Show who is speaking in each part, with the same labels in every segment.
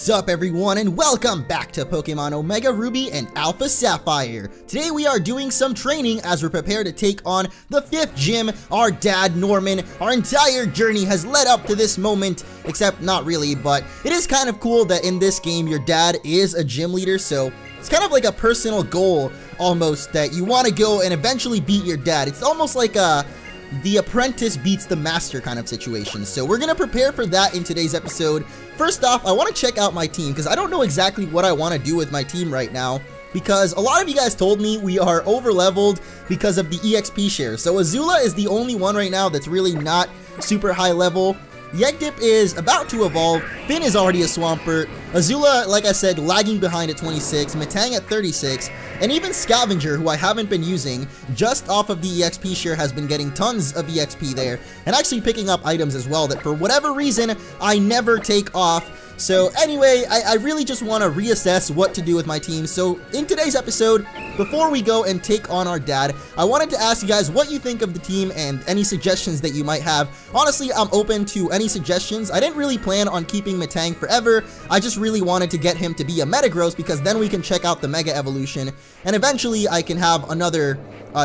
Speaker 1: What's up everyone, and welcome back to Pokemon Omega Ruby and Alpha Sapphire. Today we are doing some training as we're prepared to take on the 5th gym, our dad Norman. Our entire journey has led up to this moment, except not really, but it is kind of cool that in this game your dad is a gym leader, so it's kind of like a personal goal almost that you want to go and eventually beat your dad. It's almost like the apprentice beats the master kind of situation. So we're gonna prepare for that in today's episode. First off, I want to check out my team because I don't know exactly what I want to do with my team right now, because a lot of you guys told me we are over leveled because of the EXP share. So Azula is the only one right now that's really not super high level. Yegdip is about to evolve, Finn is already a Swampert, Azula, like I said, lagging behind at 26, Metang at 36, and even Scavenger, who I haven't been using, just off of the EXP share has been getting tons of EXP there, and actually picking up items as well that for whatever reason, I never take off. So anyway, I really just want to reassess what to do with my team. So in today's episode, before we go and take on our dad, I wanted to ask you guys what you think of the team and any suggestions that you might have. Honestly, I'm open to any suggestions. I didn't really plan on keeping Metang forever. I just really wanted to get him to be a Metagross because then we can check out the Mega Evolution and eventually I can have another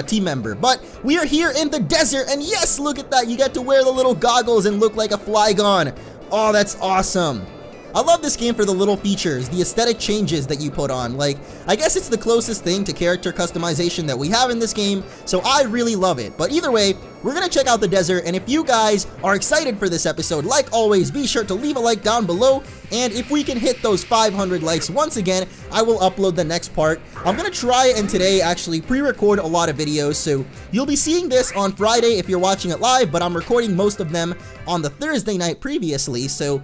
Speaker 1: team member. But we are here in the desert, and yes, look at that. You get to wear the little goggles and look like a Flygon. Oh, that's awesome. I love this game for the little features, the aesthetic changes that you put on. Like, I guess it's the closest thing to character customization that we have in this game, so I really love it. But either way, we're gonna check out the desert, and if you guys are excited for this episode, like always, be sure to leave a like down below, and if we can hit those 500 likes once again, I will upload the next part. I'm gonna try and today actually pre-record a lot of videos, so you'll be seeing this on Friday if you're watching it live, but I'm recording most of them on the Thursday night previously, so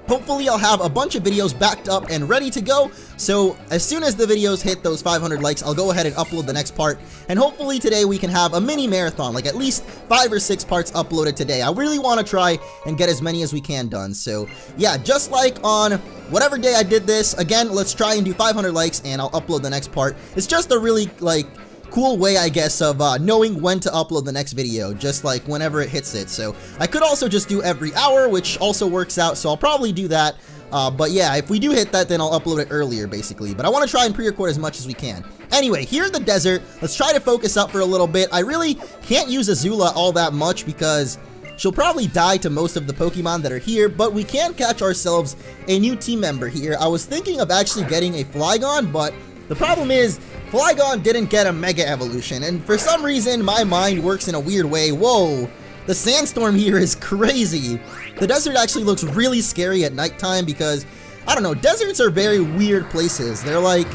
Speaker 1: hopefully I'll have a bunch of videos backed up and ready to go, so as soon as the videos hit those 500 likes, I'll go ahead and upload the next part, and hopefully today we can have a mini marathon, like at least 5 or 6 parts uploaded today. I really want to try and get as many as we can done, so yeah, just like on whatever day I did this, again, let's try and do 500 likes, and I'll upload the next part. It's just a really, like, cool way, I guess, of knowing when to upload the next video, just like whenever it hits it. So I could also just do every hour, which also works out, so I'll probably do that. But yeah, if we do hit that, then I'll upload it earlier, basically. But I want to try and pre-record as much as we can. Anyway, here in the desert, let's try to focus up for a little bit. I really can't use Azula all that much because she'll probably die to most of the Pokemon that are here, but we can catch ourselves a new team member here. I was thinking of actually getting a Flygon, but the problem is, Flygon didn't get a Mega Evolution, and for some reason, my mind works in a weird way. Whoa, the Sandstorm here is crazy. The desert actually looks really scary at nighttime because, I don't know, deserts are very weird places. They're like,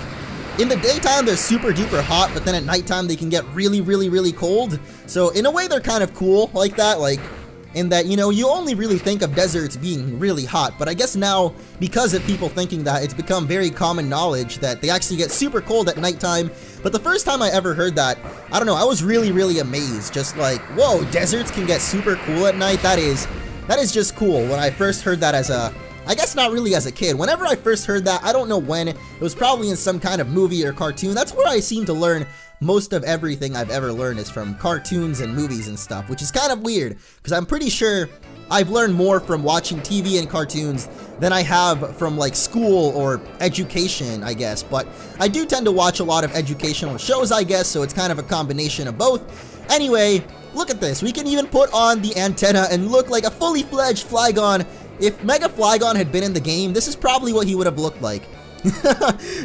Speaker 1: in the daytime, they're super duper hot, but then at nighttime, they can get really, really, really cold. So in a way, they're kind of cool like that, like, in that, you know, you only really think of deserts being really hot, but I guess now, because of people thinking that, it's become very common knowledge that they actually get super cold at nighttime. But the first time I ever heard that, I don't know, I was really, really amazed. Just like, whoa, deserts can get super cool at night? That is just cool. When I first heard that as a, I guess not really as a kid. Whenever I first heard that, I don't know when, it was probably in some kind of movie or cartoon. That's where I seem to learn most of everything I've ever learned is from cartoons and movies and stuff, which is kind of weird, because I'm pretty sure I've learned more from watching TV and cartoons than I have from, like, school or education, I guess. But I do tend to watch a lot of educational shows, I guess, so it's kind of a combination of both. Anyway, look at this. We can even put on the antenna and look like a fully fledged Flygon. If Mega Flygon had been in the game, this is probably what he would have looked like.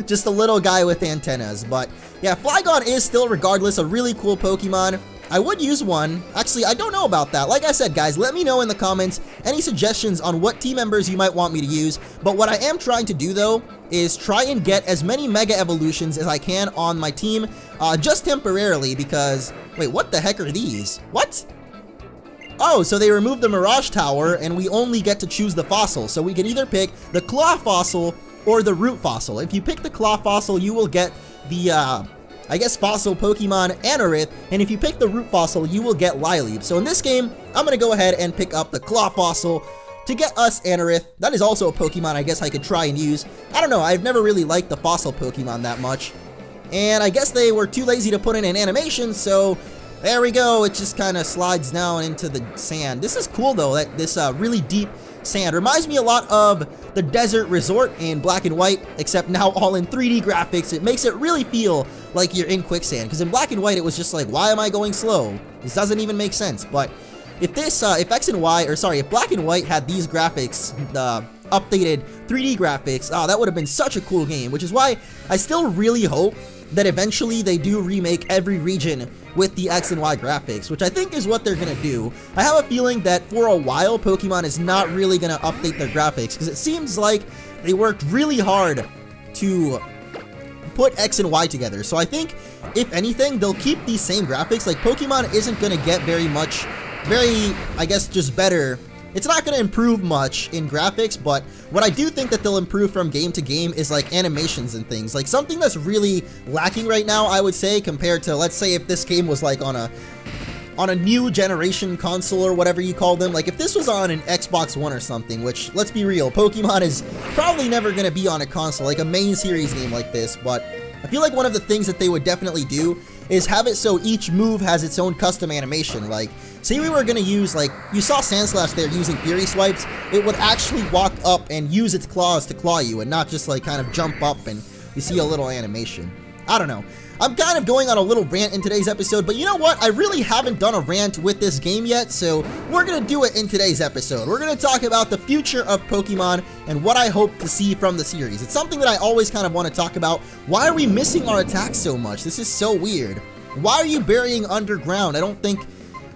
Speaker 1: Just a little guy with antennas. But yeah, Flygon is still regardless a really cool Pokemon. I would use one. Actually, I don't know about that. Like I said, guys, let me know in the comments any suggestions on what team members you might want me to use. But what I am trying to do, though, is try and get as many Mega Evolutions as I can on my team, just temporarily, because... Wait, what the heck are these? What? Oh, so they removed the Mirage Tower, and we only get to choose the fossil. So we can either pick the Claw Fossil or the Root Fossil. If you pick the Claw Fossil, you will get the, I guess, Fossil Pokemon Anorith, and if you pick the Root Fossil, you will get Lileep. So in this game, I'm gonna go ahead and pick up the Claw Fossil to get us Anorith. That is also a Pokemon I guess I could try and use. I don't know, I've never really liked the Fossil Pokemon that much. And I guess they were too lazy to put in an animation, so there we go. It just kind of slides down into the sand. This is cool, though, that this really deep sand. Reminds me a lot of the Desert Resort in Black and White, except now all in 3D graphics. It makes it really feel like you're in quicksand, because in Black and White it was just like, why am I going slow? This doesn't even make sense. But if this, if Black and White had these graphics, updated 3D graphics, that would have been such a cool game, which is why I still really hope that eventually they do remake every region with the X and Y graphics, which I think is what they're gonna do. I have a feeling that for a while, Pokemon is not really gonna update their graphics, because it seems like they worked really hard to put X and Y together. So I think, if anything, they'll keep these same graphics. Like, Pokemon isn't gonna get I guess, just better. It's not going to improve much in graphics, but what I do think that they'll improve from game to game is like animations and things. Like, something that's really lacking right now, I would say, compared to, let's say, if this game was like on a new generation console or whatever you call them. Like, if this was on an Xbox One or something, which, let's be real, Pokemon is probably never going to be on a console, like a main series game like this. But I feel like one of the things that they would definitely do is have it so each move has its own custom animation. Like, say we were going to use, like, you saw Sandslash there using Fury Swipes, it would actually walk up and use its claws to claw you, and not just, like, kind of jump up and you see a little animation. I don't know. I'm kind of going on a little rant in today's episode, but you know what? I really haven't done a rant with this game yet, so we're going to do it in today's episode. We're going to talk about the future of Pokemon and what I hope to see from the series. It's something that I always kind of want to talk about. Why are we missing our attacks so much? This is so weird. Why are you burying underground? I don't think...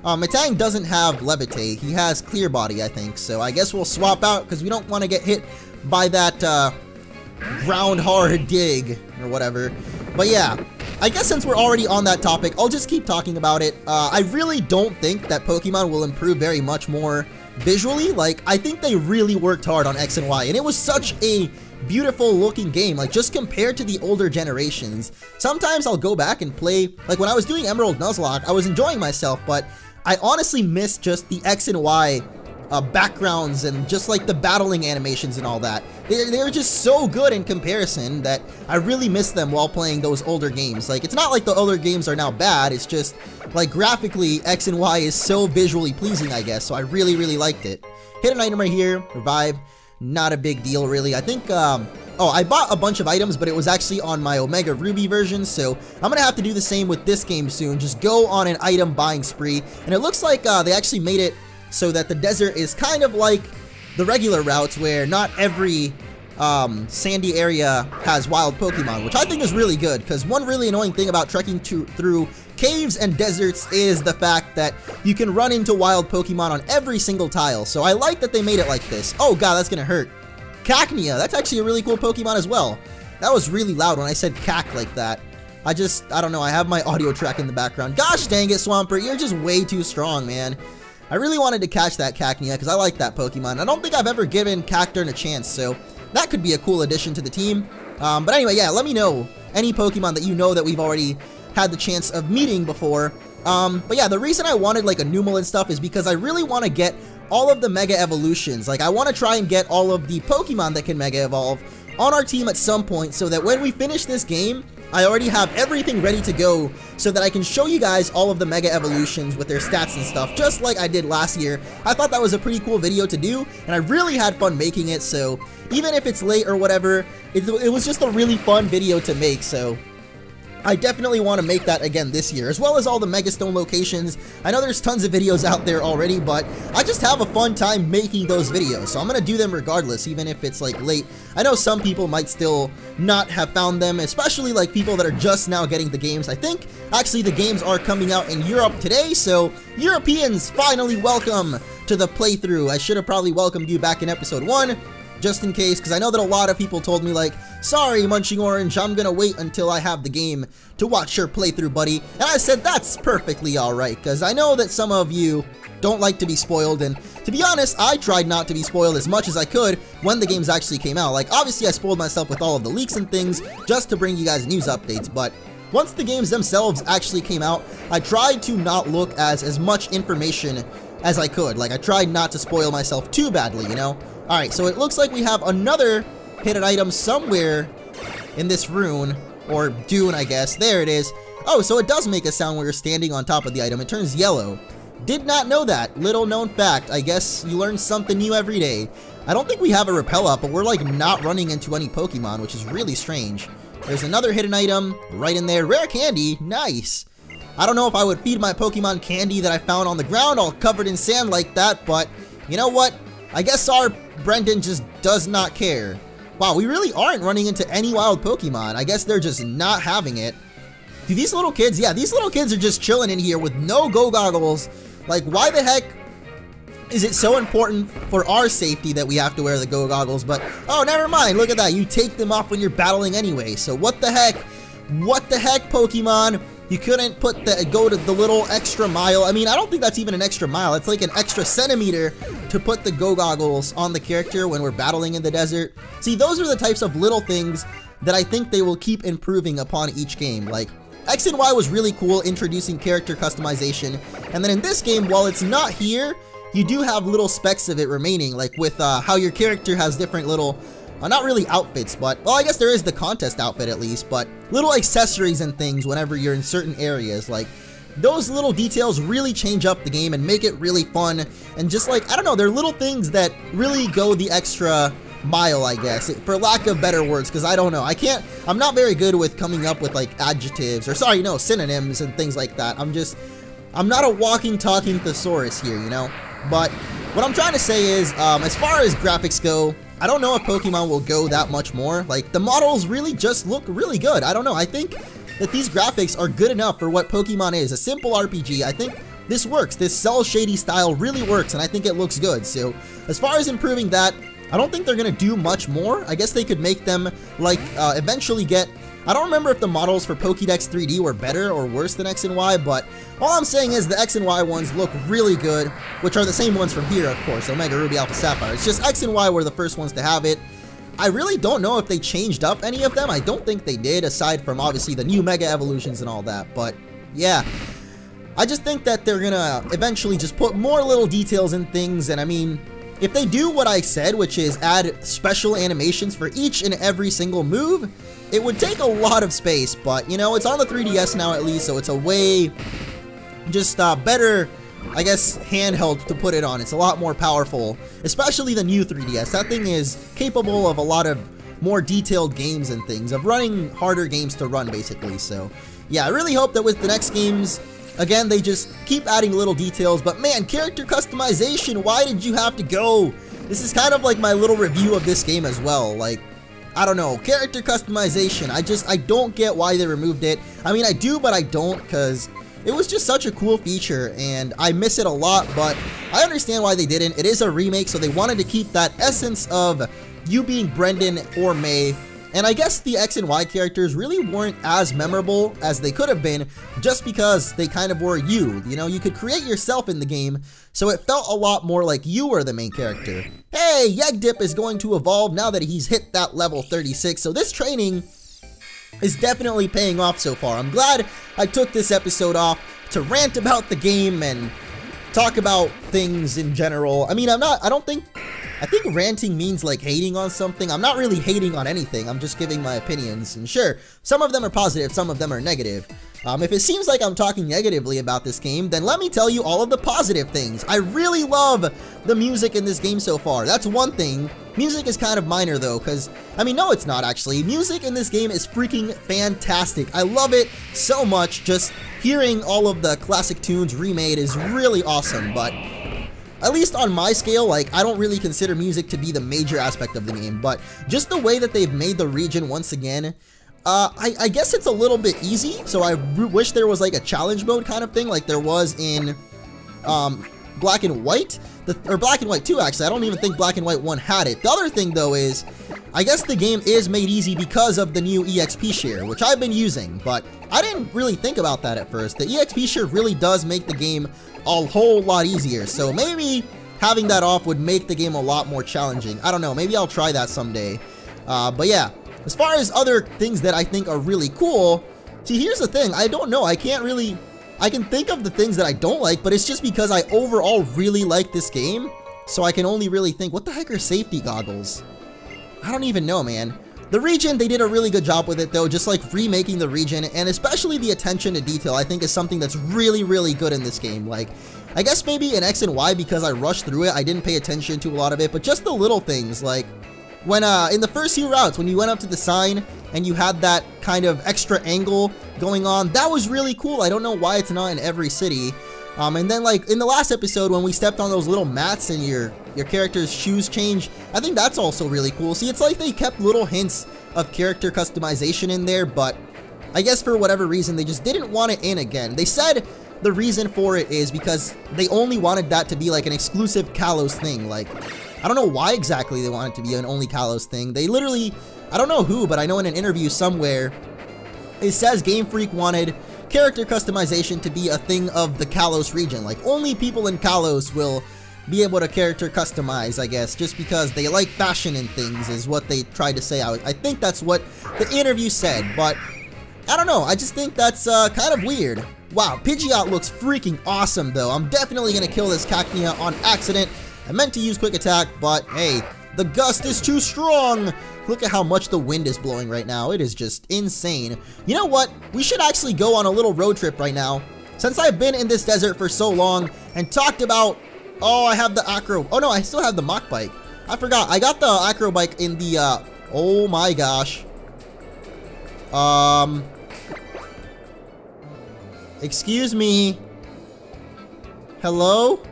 Speaker 1: Metang doesn't have Levitate. He has Clear Body, I think, so I guess we'll swap out because we don't want to get hit by that, ground hard dig or whatever. But yeah, I guess since we're already on that topic, I'll just keep talking about it. I really don't think that Pokemon will improve very much more visually. Like, I think they really worked hard on X and Y, and it was such a beautiful looking game. Like, just compared to the older generations, sometimes I'll go back and play, like when I was doing Emerald Nuzlocke, I was enjoying myself, but I honestly miss just the X and Y backgrounds and just like the battling animations and all that. They're just so good in comparison that I really miss them while playing those older games. Like, it's not like the older games are now bad, it's just like graphically X and Y is so visually pleasing, I guess, so I really, really liked it. Hit an item right here, revive, not a big deal really. I think, oh, I bought a bunch of items, but it was actually on my Omega Ruby version, so I'm gonna have to do the same with this game soon. Just go on an item buying spree, and it looks like they actually made it so that the desert is kind of like the regular routes where not every sandy area has wild Pokemon, which I think is really good, because one really annoying thing about trekking through caves and deserts is the fact that you can run into wild Pokemon on every single tile, so I like that they made it like this. Oh god, that's gonna hurt. Cacnea, that's actually a really cool Pokemon as well. That was really loud when I said cack like that. I don't know, I have my audio track in the background. Gosh dang it, Swampert, you're just way too strong, man. I really wanted to catch that Cacnea because I like that Pokemon. I don't think I've ever given Cacturne a chance, so that could be a cool addition to the team. But anyway, yeah, let me know any Pokemon that you know that we've already had the chance of meeting before. But yeah, the reason I wanted like a Numel and stuff is because I really want to get all of the Mega Evolutions. Like, I want to try and get all of the Pokemon that can Mega Evolve on our team at some point, so that when we finish this game, I already have everything ready to go so that I can show you guys all of the Mega Evolutions with their stats and stuff, just like I did last year. I thought that was a pretty cool video to do, and I really had fun making it, so even if it's late or whatever, it was just a really fun video to make, so I definitely want to make that again this year, as well as all the Megastone locations. I know there's tons of videos out there already, but I just have a fun time making those videos, so I'm going to do them regardless, even if it's like late. I know some people might still not have found them, especially like people that are just now getting the games. I think actually the games are coming out in Europe today, so Europeans, finally welcome to the playthrough. I should have probably welcomed you back in episode 1. Just in case, because I know that a lot of people told me like, sorry MunchingOrange, I'm gonna wait until I have the game to watch your playthrough, buddy. And I said that's perfectly alright, because I know that some of you don't like to be spoiled, and to be honest, I tried not to be spoiled as much as I could when the games actually came out. Like, obviously I spoiled myself with all of the leaks and things just to bring you guys news updates, but once the games themselves actually came out, I tried to not look as much information as I could. Like, I tried not to spoil myself too badly, you know? Alright, so it looks like we have another hidden item somewhere in this rune, or dune, I guess. There it is. Oh, so it does make a sound when you're standing on top of the item. It turns yellow. Did not know that. Little known fact. I guess you learn something new every day. I don't think we have a repel up, but we're like not running into any Pokemon, which is really strange. There's another hidden item right in there. Rare candy. Nice. I don't know if I would feed my Pokemon candy that I found on the ground all covered in sand like that, but you know what? I guess our Brendan just does not care. Wow, we really aren't running into any wild Pokemon. I guess they're just not having it. Do these little kids, yeah, these little kids are just chilling in here with no go goggles. Like, why the heck is it so important for our safety that we have to wear the go goggles? But, oh, never mind. Look at that. You take them off when you're battling anyway. So what the heck? What the heck, Pokemon? You couldn't go to the little extra mile. I mean, I don't think that's even an extra mile. It's like an extra centimeter to put the go goggles on the character when we're battling in the desert. See, those are the types of little things that I think they will keep improving upon each game. Like, X and Y was really cool, introducing character customization. And then in this game, while it's not here, you do have little specks of it remaining, like with how your character has different little, not really outfits, but, well, I guess there is the contest outfit at least, but little accessories and things whenever you're in certain areas. Like, those little details really change up the game and make it really fun. And just like, I don't know, they're little things that really go the extra mile, I guess, for lack of better words, because I don't know. I'm not very good with coming up with like adjectives, or sorry, no, synonyms and things like that. I'm not a walking, talking thesaurus here, you know? But what I'm trying to say is, as far as graphics go, I don't know if Pokemon will go that much more. Like, the models really just look really good. I don't know. I think that these graphics are good enough for what Pokemon is. A simple RPG. I think this works. This cell shady style really works, and I think it looks good. So, as far as improving that, I don't think they're going to do much more. I guess they could make them, like, eventually get... I don't remember if the models for Pokédex 3D were better or worse than X and Y, but all I'm saying is the X and Y ones look really good, which are the same ones from here, of course, Omega Ruby, Alpha Sapphire. It's just X and Y were the first ones to have it. I really don't know if they changed up any of them. I don't think they did, aside from, obviously, the new Mega Evolutions and all that, but yeah. I just think that they're gonna eventually just put more little details in things, and I mean, if they do what I said, which is add special animations for each and every single move, it would take a lot of space, but, you know, it's on the 3DS now at least, so it's a way just better, I guess, handheld to put it on. It's a lot more powerful, especially the new 3DS. That thing is capable of a lot of more detailed games and things, of running harder games to run, basically. So, yeah, I really hope that with the next games, again, they just keep adding little details, but man, character customization, why did you have to go? This is kind of like my little review of this game as well. Like, I don't know, character customization, I don't get why they removed it. I mean, I do, but I don't, because it was just such a cool feature, and I miss it a lot, but I understand why they didn't. It is a remake, so they wanted to keep that essence of you being Brendan or May. And I guess the X and Y characters really weren't as memorable as they could have been just because they kind of were you. You know, you could create yourself in the game, so it felt a lot more like you were the main character. Hey, Yegdip is going to evolve now that he's hit that level 36, so this training is definitely paying off so far. I'm glad I took this episode off to rant about the game and talk about things in general. I mean, I think ranting means like hating on something. I'm not really hating on anything. I'm just giving my opinions. And sure, some of them are positive, some of them are negative. If it seems like I'm talking negatively about this game, then let me tell you all of the positive things. I really love the music in this game so far. That's one thing. Music is kind of minor though, because, I mean, no, it's not actually. Music in this game is freaking fantastic. I love it so much. Just hearing all of the classic tunes remade is really awesome, but at least on my scale, like, I don't really consider music to be the major aspect of the game, but just the way that they've made the region once again, I guess it's a little bit easy, so I wish there was like a challenge mode kind of thing like there was in Black and White, or Black and White 2 actually. I don't even think Black and White 1 had it. The other thing though is, I guess the game is made easy because of the new EXP share, which I've been using, but I didn't really think about that at first. The EXP share really does make the game a whole lot easier, so maybe having that off would make the game a lot more challenging. I don't know, maybe I'll try that someday. But yeah, as far as other things that I think are really cool, see, here's the thing, I don't know, I can think of the things that I don't like, but it's just because I overall really like this game, so I can only really think, what the heck are safety goggles? I don't even know, man. The region, they did a really good job with it though, just like remaking the region, and especially the attention to detail I think is something that's really, really good in this game. Like, I guess maybe in X and Y because I rushed through it, I didn't pay attention to a lot of it, but just the little things, like when in the first few routes, when you went up to the sign and you had that kind of extra angle going on, that was really cool. I don't know why it's not in every city. And then like in the last episode when we stepped on those little mats and your character's shoes change, I think that's also really cool. See, it's like they kept little hints of character customization in there, but I guess for whatever reason they just didn't want it in again. They said the reason for it is because they only wanted that to be like an exclusive Kalos thing. Like, I don't know why exactly they want it to be an only Kalos thing. They literally, I don't know who, but I know in an interview somewhere it says Game Freak wanted character customization to be a thing of the Kalos region. Like, only people in Kalos will be able to character customize, I guess, just because they like fashion and things is what they tried to say. I think that's what the interview said, but I don't know. I just think that's kind of weird. Wow, Pidgeot looks freaking awesome though. I'm definitely gonna kill this Cacnea on accident. I meant to use quick attack, but hey, the gust is too strong. Look at how much the wind is blowing right now. It is just insane. You know what? We should actually go on a little road trip right now. Since I've been in this desert for so long and talked about, oh, I have the Acro. Oh no, I still have the Mach Bike. I forgot. I got the Acro Bike in the, oh my gosh. Excuse me. Hello?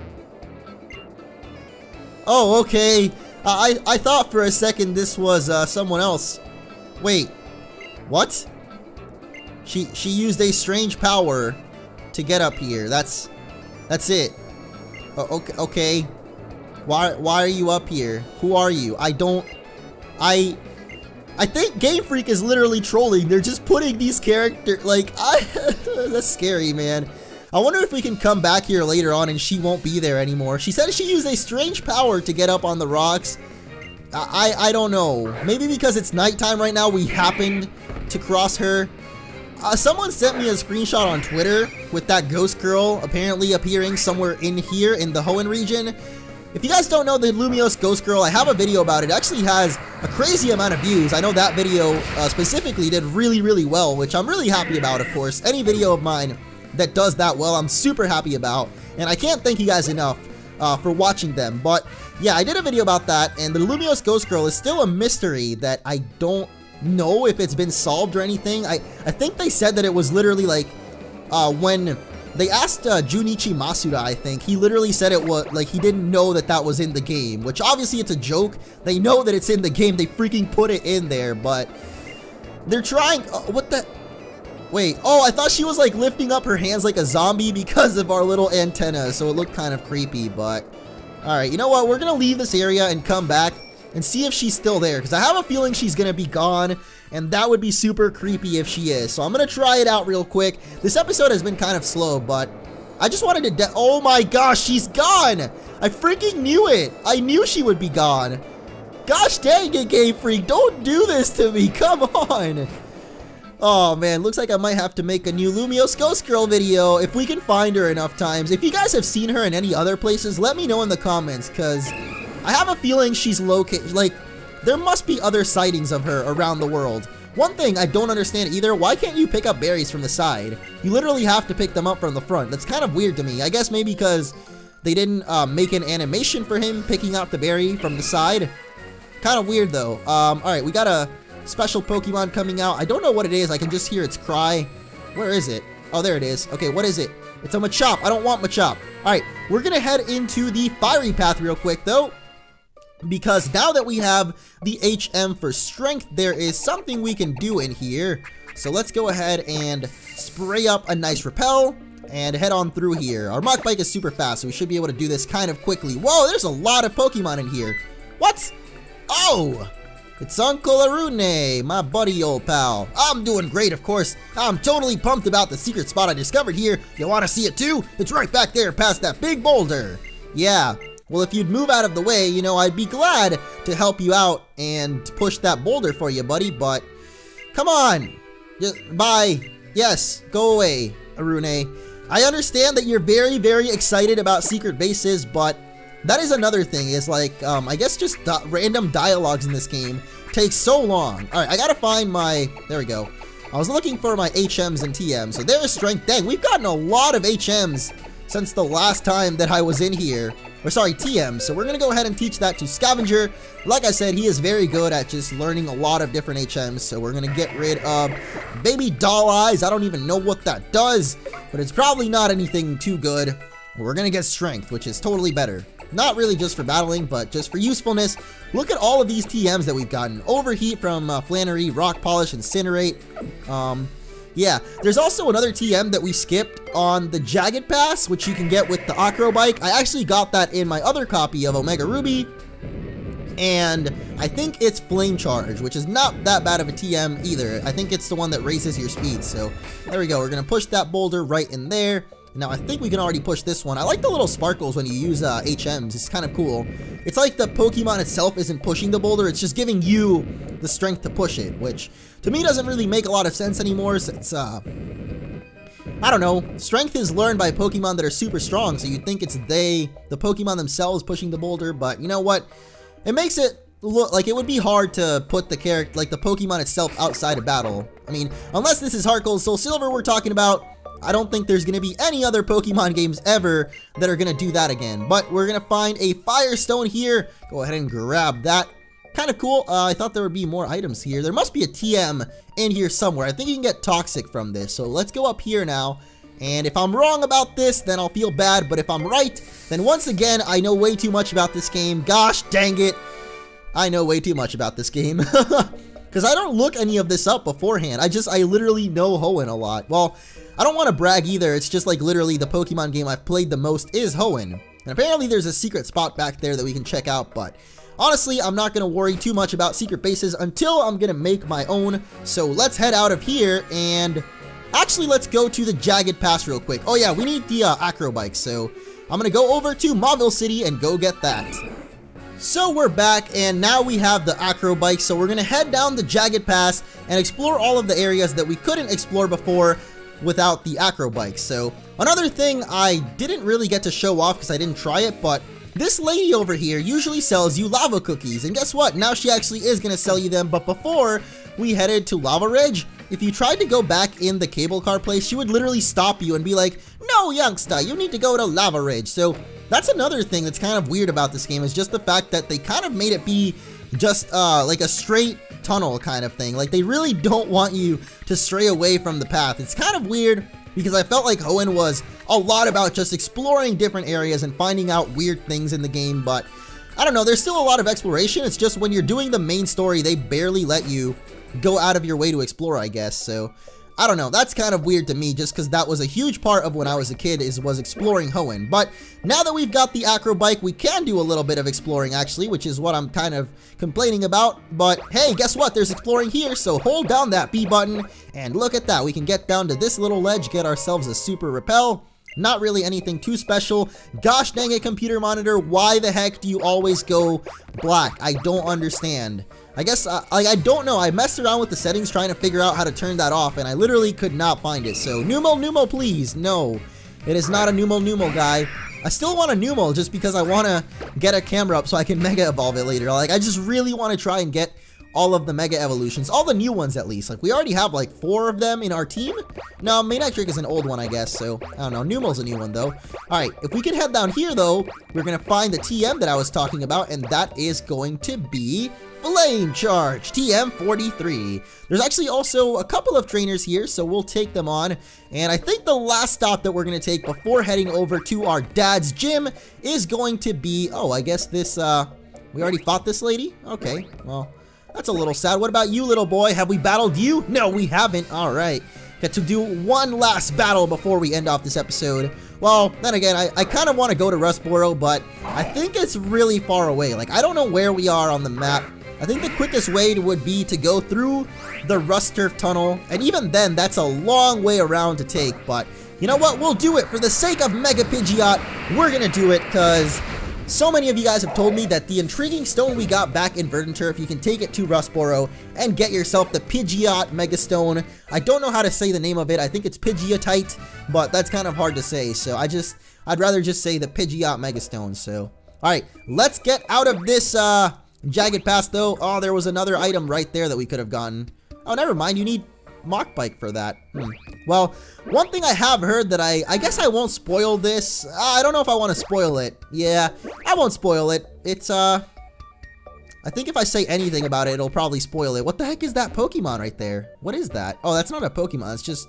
Speaker 1: Oh, okay. I thought for a second this was someone else. Wait, what? She used a strange power to get up here. That's it. Oh, okay. Why are you up here? Who are you? I think Game Freak is literally trolling. They're just putting these characters like that's scary, man. I wonder if we can come back here later on and she won't be there anymore. She said she used a strange power to get up on the rocks. I don't know. Maybe because it's nighttime right now, we happened to cross her. Someone sent me a screenshot on Twitter with that ghost girl apparently appearing somewhere in here in the Hoenn region. If you guys don't know the Lumiose ghost girl, I have a video about it. It actually has a crazy amount of views. I know that video specifically did really, really well, which I'm really happy about, of course. Any video of mine that does that well, I'm super happy about, and I can't thank you guys enough for watching them. But yeah, I did a video about that, and the Lumiose ghost girl is still a mystery that I don't know if it's been solved or anything. I think they said that it was literally like when they asked Junichi Masuda, I think he literally said it was like he didn't know that that was in the game, which obviously it's a joke. They know that it's in the game, they freaking put it in there, but they're trying. What the? Wait, oh, I thought she was like lifting up her hands like a zombie because of our little antenna, so it looked kind of creepy, but alright, you know what, we're gonna leave this area and come back and see if she's still there, because I have a feeling she's gonna be gone, and that would be super creepy if she is. So I'm gonna try it out real quick. This episode has been kind of slow, but I just wanted to oh my gosh, she's gone! I freaking knew it! I knew she would be gone! Gosh dang it, Game Freak, don't do this to me, come on! Oh man, looks like I might have to make a new Lumiose Ghost Girl video if we can find her enough times. If you guys have seen her in any other places, let me know in the comments, because I have a feeling she's located, like, there must be other sightings of her around the world. One thing I don't understand either, why can't you pick up berries from the side? You literally have to pick them up from the front. That's kind of weird to me. I guess maybe because they didn't make an animation for him picking out the berry from the side. Kind of weird though. Alright, we got a special Pokemon coming out. I don't know what it is. I can just hear its cry. Where is it? Oh, there it is. Okay, what is it? It's a Machop. I don't want Machop. Alright, we're gonna head into the Fiery Path real quick though, because now that we have the HM for strength, there is something we can do in here. So let's go ahead and spray up a nice repel and head on through here. Our Mach Bike is super fast, so we should be able to do this kind of quickly. Whoa, there's a lot of Pokemon in here. What? Oh! It's Uncle Arune, my buddy old pal. I'm doing great, of course. I'm totally pumped about the secret spot I discovered here. You want to see it too? It's right back there past that big boulder. Yeah, well, if you'd move out of the way, you know, I'd be glad to help you out and push that boulder for you, buddy, but come on. Bye. Yes, go away, Arune. I understand that you're very, very excited about secret bases, but that is another thing, is like, I guess just random dialogues in this game takes so long. All right, I gotta find my, there we go. I was looking for my HMs and TMs. So there's strength. Dang, we've gotten a lot of HMs since the last time that I was in here. Or sorry, TM. So we're going to go ahead and teach that to Scavenger. Like I said, he is very good at just learning a lot of different HMs. So we're going to get rid of Baby Doll Eyes. I don't even know what that does, but it's probably not anything too good. We're going to get Strength, which is totally better. Not really just for battling, but just for usefulness. Look at all of these TMs that we've gotten. Overheat from Flannery, Rock Polish, Incinerate. Yeah, there's also another TM that we skipped on the Jagged Pass, which you can get with the Acro Bike. I actually got that in my other copy of Omega Ruby, and I think it's Flame Charge, which is not that bad of a TM either. I think it's the one that raises your speed, so there we go. We're going to push that boulder right in there. Now, I think we can already push this one. I like the little sparkles when you use HMs. It's kind of cool. It's like the Pokemon itself isn't pushing the boulder. It's just giving you the strength to push it, which to me doesn't really make a lot of sense anymore since, I don't know. Strength is learned by Pokemon that are super strong, so you'd think it's the Pokemon themselves pushing the boulder, but you know what? It makes it look like it would be hard to put the character, like the Pokemon itself, outside of battle. I mean, unless this is Heart Gold Soul Silver we're talking about, I don't think there's going to be any other Pokemon games ever that are going to do that again. But we're going to find a Firestone here. Go ahead and grab that. Kind of cool. I thought there would be more items here. There must be a TM in here somewhere. I think you can get Toxic from this. So let's go up here now. And if I'm wrong about this, then I'll feel bad. But if I'm right, then once again, I know way too much about this game. Gosh dang it. I know way too much about this game. Because I don't look any of this up beforehand. I literally know Hoenn a lot. Well, I don't want to brag either. It's just like literally the Pokemon game I've played the most is Hoenn. And apparently there's a secret spot back there that we can check out. But honestly, I'm not going to worry too much about secret bases until I'm going to make my own. So let's head out of here and actually let's go to the Jagged Pass real quick. Oh yeah, we need the Acro Bike. So I'm going to go over to Mauville City and go get that. So we're back, and now we have the Acro Bike, so we're going to head down the Jagged Pass and explore all of the areas that we couldn't explore before without the Acro Bike. So another thing I didn't really get to show off because I didn't try it, but this lady over here usually sells you lava cookies, and guess what? Now she actually is going to sell you them, but before we headed to Lava Ridge, if you tried to go back in the cable car place, she would literally stop you and be like, "No, youngster, you need to go to Lava Ridge." So that's another thing that's kind of weird about this game, is just the fact that they kind of made it be just like a straight tunnel kind of thing. Like they really don't want you to stray away from the path. It's kind of weird because I felt like Hoenn was a lot about just exploring different areas and finding out weird things in the game, but I don't know, there's still a lot of exploration. It's just when you're doing the main story, they barely let you go out of your way to explore, I guess. So I don't know, that's kind of weird to me, just because that was a huge part of when I was a kid, was exploring Hoenn. But now that we've got the Acro Bike, we can do a little bit of exploring actually, which is what I'm kind of complaining about. But hey, guess what? There's exploring here, so hold down that B button, and look at that. We can get down to this little ledge, get ourselves a Super Repel. Not really anything too special. Gosh dang it, computer monitor, why the heck do you always go black? I don't understand. I guess, I don't know. I messed around with the settings trying to figure out how to turn that off, and I literally could not find it. So, Numo, please. No, it is not a Numo, guy. I still want a Numo just because I want to get a camera up so I can Mega Evolve it later. Like, I just really want to try and get all of the Mega Evolutions. All the new ones, at least. Like, we already have, like, 4 of them in our team. No, Manectric is an old one, I guess. So, I don't know. Numo's a new one, though. Alright, if we can head down here, though, we're going to find the TM that I was talking about, and that is going to be Flame Charge, TM43. There's actually also a couple of trainers here, so we'll take them on. And I think the last stop that we're going to take before heading over to our dad's gym is going to be, oh, I guess this, we already fought this lady? Okay, well, that's a little sad. What about you, little boy? Have we battled you? No, we haven't. All right. Get to do one last battle before we end off this episode. Well, then again, I kind of want to go to Rustboro, but I think it's really far away. Like, I don't know where we are on the map. I think the quickest way would be to go through the Rust Turf Tunnel, and even then, that's a long way around to take, but you know what? We'll do it. For the sake of Mega Pidgeot, we're gonna do it, because so many of you guys have told me that the intriguing stone we got back in Verdant Turf, you can take it to Rustboro and get yourself the Pidgeot Mega Stone. I don't know how to say the name of it. I think it's Pidgeotite, but that's kind of hard to say, so I'd rather just say the Pidgeot Mega Stone. So, alright, let's get out of this, Jagged Pass, though. Oh, there was another item right there that we could have gotten. Oh, never mind. You need Mach Bike for that. Well, one thing I have heard that I guess I won't spoil this. I don't know if I want to spoil it. Yeah, I won't spoil it. It's, I think if I say anything about it, it'll probably spoil it. What the heck is that Pokemon right there? What is that? Oh, that's not a Pokemon. It's just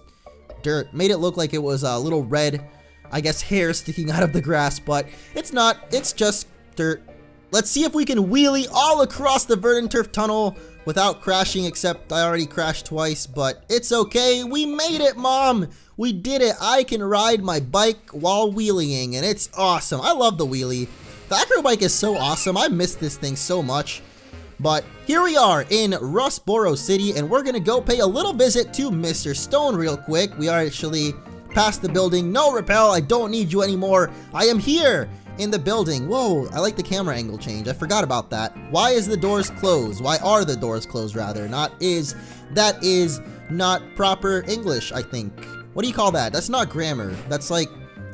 Speaker 1: dirt. Made it look like it was a little red, I guess, hair sticking out of the grass, but it's not. It's just dirt. Let's see if we can wheelie all across the Verdant Turf Tunnel without crashing, except I already crashed twice, but it's okay. We made it, Mom. We did it. I can ride my bike while wheeling, and it's awesome. I love the wheelie. The Acro Bike is so awesome. I miss this thing so much. But here we are in Rustboro City, and we're going to go pay a little visit to Mr. Stone real quick. We are actually past the building. No, Repel, I don't need you anymore. I am here in the building. Whoa, I like the camera angle change. I forgot about that. Why is the doors closed? Why are the doors closed, rather? That is not proper English, I think. What do you call that? That's not grammar. That's like,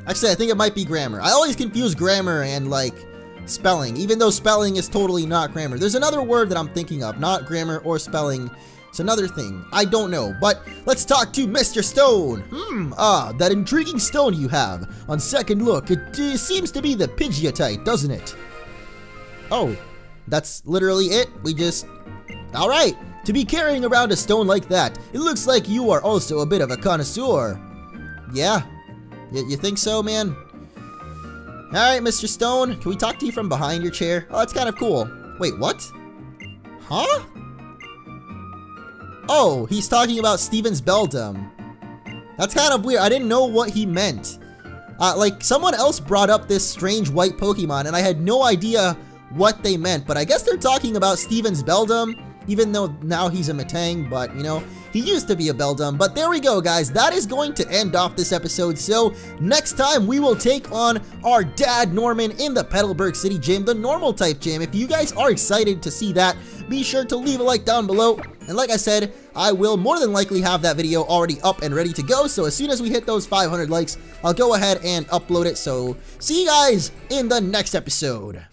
Speaker 1: actually, I think it might be grammar. I always confuse grammar and like spelling, even though spelling is totally not grammar. There's another word that I'm thinking of, not grammar or spelling. It's another thing. I don't know, but let's talk to Mr. Stone. That intriguing stone you have. On second look, it seems to be the Pidgeotite, doesn't it? Oh, that's literally it? All right. To be carrying around a stone like that, it looks like you are also a bit of a connoisseur. Yeah? You think so, man? Alright, Mr. Stone, can we talk to you from behind your chair? Oh, that's kind of cool. Wait, what? Huh? Oh, he's talking about Steven's Beldum. That's kind of weird. I didn't know what he meant. Like, someone else brought up this strange white Pokemon, and I had no idea what they meant. But I guess they're talking about Steven's Beldum, even though now he's a Metang, but, you know, he used to be a Beldum. But there we go, guys. That is going to end off this episode. So, next time, we will take on our dad, Norman, in the Petalburg City Gym, the normal type gym. If you guys are excited to see that, be sure to leave a like down below. And like I said, I will more than likely have that video already up and ready to go. So, as soon as we hit those 500 likes, I'll go ahead and upload it. So, see you guys in the next episode.